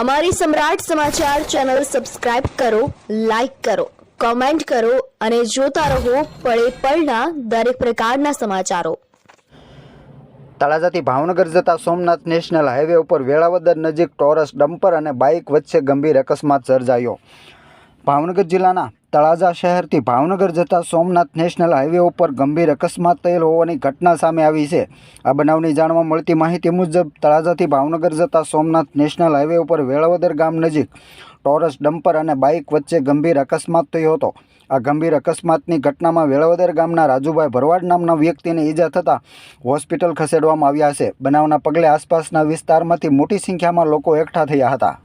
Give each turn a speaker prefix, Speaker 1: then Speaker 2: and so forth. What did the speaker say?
Speaker 1: અમારી સમ્રાટ સમાચાર ચેનલ સબસ્ક્રાઇબ કરો, લાઈક કરો, કોમેન્ટ કરો અને જોતા રહો પળે પળના દરેક પ્રકારના સમાચારો।
Speaker 2: તળાજાથી ભાવનગર જતા સોમનાથ નેશનલ હાઈવે ઉપર વેળાવદર નજીક ટોરસ ડમ્પર અને બાઇક વચ્ચે ગંભીર અકસ્માત સર્જાયો। ભાવનગર જિલ્લાના તળાજા શહેરથી ભાવનગર જતા સોમનાથ નેશનલ હાઈવે ઉપર ગંભીર અકસ્માત થયેલ હોવાની ઘટના સામે આવી છે। આ બનાવની જાણવા મળતી માહિતી મુજબ તળાજાથી ભાવનગર જતા સોમનાથ નેશનલ હાઈવે ઉપર વેળાવદર ગામ નજીક ટોરસ ડમ્પર અને બાઇક વચ્ચે ગંભીર અકસ્માત થયો હતો। આ ગંભીર અકસ્માતની ઘટનામાં વેળાવદર ગામના રાજુભાઈ ભરવાડ નામના વ્યક્તિને ઈજા થતાં હોસ્પિટલ ખસેડવામાં આવ્યા છે। બનાવના પગલે આસપાસના વિસ્તારમાંથી મોટી સંખ્યામાં લોકો એકઠા થયા હતા।